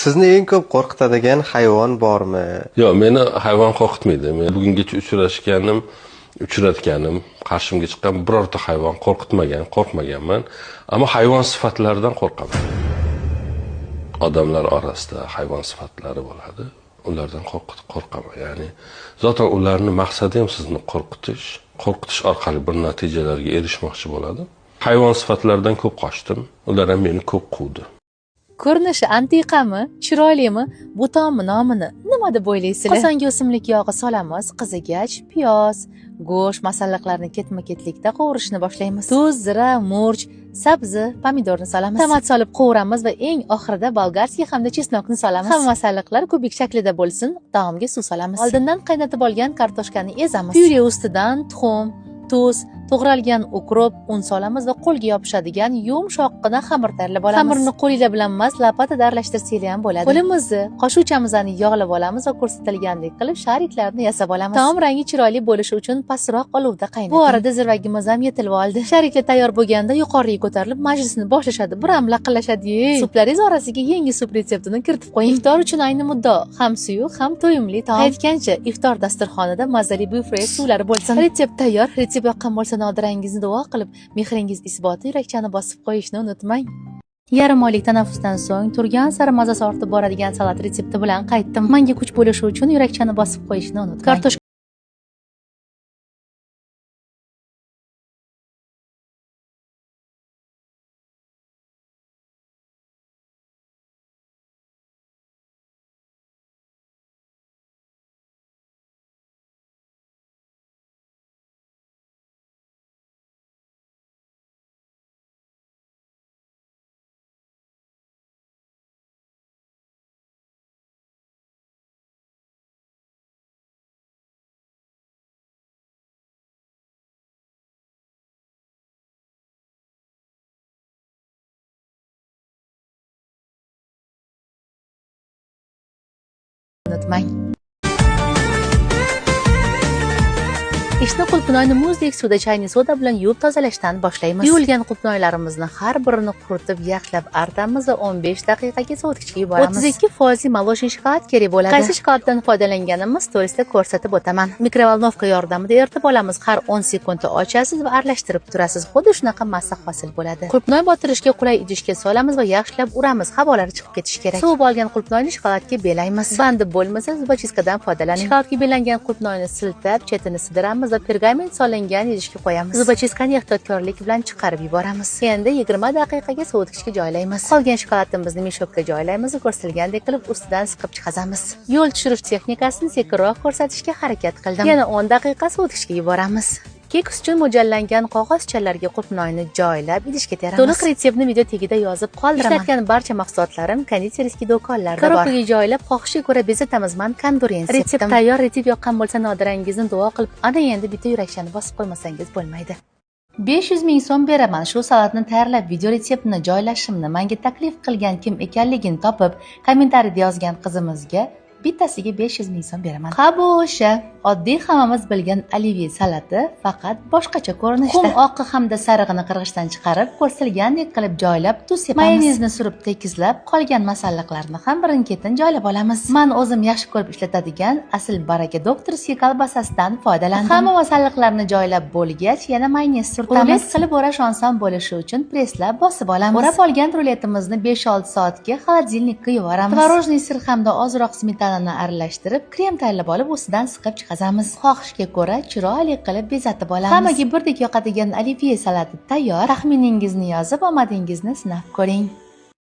Sizni eng ko'p qo'rqitadigan hayvon bormi? Yo'q, meni hayvon qo'rqitmaydi. Men bugungacha uchratganim, qarshimga chiqqan birorta hayvon qo'rqmaganman. Ammo hayvon sifatlaridan qo'rqaman. Odamlar orasida hayvon sifatlari bo'ladi. Ulardan qo'rqaman. Ya'ni zotan ularning maqsadi ham sizni qo'rqitish orqali bir natijalarga erishmoqchi bo'ladi. Hayvon sifatlaridan ko'p qochdim. Ular ham meni ko'p quvdi. Ko'rinishi antiqami, chiroylimi, bo'tonmi nomini nima deb o'ylaysizlar? Qozonga o'simlik yog'i solamiz, qizigach, piyoz, go'sht, masalliqlarni ketma-ketlikda qovurishni boshlaymiz. Tuz, zira, murch, sabzi, pomidorni solamiz. Tomat solib qovuramiz va eng oxirida bolgarskiy hamda chesnokni solamiz. Hamma masalliqlar kubik shaklida bo'lsin, taomga suv solamiz. Oldindan qaynatib olgan kartoshkani ezamiz. Pyure ustidan tuxum, tuz, to'g'ralgan ukrop, un solamiz va qo'lga yopishadigan yumshoqqina xamir tayyorlab olamiz. Xamirni qo'lingizlar bilan emas, lopatada aralashtirsanglar ham bo'ladi. Qo'limizni, qo'shuvchamizni yog'lab olamiz va ko'rsatilgandek qilib shariklarni yasab olamiz. Taom rangi chiroyli bo'lishi uchun pastroq olovda qaynating. Bu orada zirvagimiz ham yetilib oldi. Shariklar tayyor bo'lganda yuqoriga ko'tarilib majlisni boshlashadi. Bir ham laqillashadi. Suplaringiz orasiga yangi sup retseptini kiritib qo'ying. Iftor uchun ayni muddao ham suyuq, ham to'yimli taom. Aytgancha, iftor dasturxonida mazali bufre suvlari bo'lsin. Retsept tayyor. Retsept yoqqan bo'lsa nodirangizni duo qilib, mehringiz isboti yurakchani bosib qo'yishni unutmang. Yarim oylik tanaffusdan so'ng turgan sari mazasi ortib boradigan salat retsepti bilan qaytdim. Menga kuch bo'lishi uchun yurakchani bosib qo'yishni unutmang. Unutmang. Ishni qulpnoyni muzdek suvda chayni soda bilan yuvib tozalashdan boshlaymiz. Yuvilgan qulpnoylarimizni har birini quritib, yaxshilab artamiz va 15 daqiqaga sovitkichga yuboramiz. 32% молочный shokolad kerak bo'ladi. Qaysi shokoladdan foydalanganimiz storiesda ko'rsatib o'taman. Mikrovolnovka yordamida eritib olamiz. Har 10 sekundda ochasiz va aralashtirib turasiz. Xuddi shunaqa massa hosil bo'ladi. Qulpnoy botirishga qulay idishga solamiz va yaxshilab uramiz. Havolari chiqib ketishi kerak. Suvib olgan qulpnoyni shokoladga belaymiz. Bandi bo'lmasa, zubachiskadan foydalaning. Shokoladga belangan qulpnoyni siltab, chetini sidiramiz va pergament solingan idishga qo'yamiz. Zubachiskani ehtiyotkorlik bilan chiqarib yuboramiz. Endi 20 daqiqaga sovitkichga joylaymiz. Qolgan shokoladimizni mishobga joylaymiz va ko'rsatilgandek qilib ustidan siqib chiqazamiz. Yo'l tushirish texnikasini sekinroq ko'rsatishga harakat qildim. Yana 10 daqiqa sovitkichga yuboramiz. Keks uchun mo'ljallangan qog'ozchalarga qulpnoyni joylab idishga teramiz. To'liq retseptni video tagida yozib qoldiraman. Ishlatgan barcha mahsulotlarim konditerskiy do'konlarda bor. Ko'rpaga joylab xohishga ko'ra bezatamiz. Men kondurens. Retsept tayyor. Retsept yoqqan bo'lsa nodirangizni duo qilib, ana endi bitta yurakchani bosib qo'ymasangiz bo'lmaydi. 500 ming so'm beraman. Shu salatni tayyorlab video retseptini joylashimni menga taklif qilgan kim ekanligini topib, kommentariyada yozgan qizimizga bittasiga 500 ming so'm beraman. Ha bu o'sha oddiy hammamiz bilgan olivye salati, faqat boshqacha ko'rinishda. Xum oqi hamda sarig'ini qirg'ichdan chiqarib, ko'rsatilgandek qilib joylab, tuz sepamiz. Mayonezni surib tekizlab, qolgan masalliqlarni ham birin-ketin joylab olamiz. Men o'zim yaxshi ko'rib ishlatadigan asl baraka doktorskiy kolbasasidan foydalandim. Hamma masalliqlarni joylab bo'lgach, yana mayonez surtamiz. Rulet qilib o'rash oson bo'lishi uchun presslab bosib olamiz. O'rab olgan ruletimizni 5-6 soatga xolodilnikka yuboramiz. Tvorojniy sir hamda ozroq smetanani aralashtirib, krem tayyorlab olib, ustidan siqib chiqazamiz. Xohishga ko'ra chiroyli qilib bezatib olamiz. Hammaga birdek yoqadigan olivye salati tayyor. Taxminingizni yozib, omadingizni sinab ko'ring.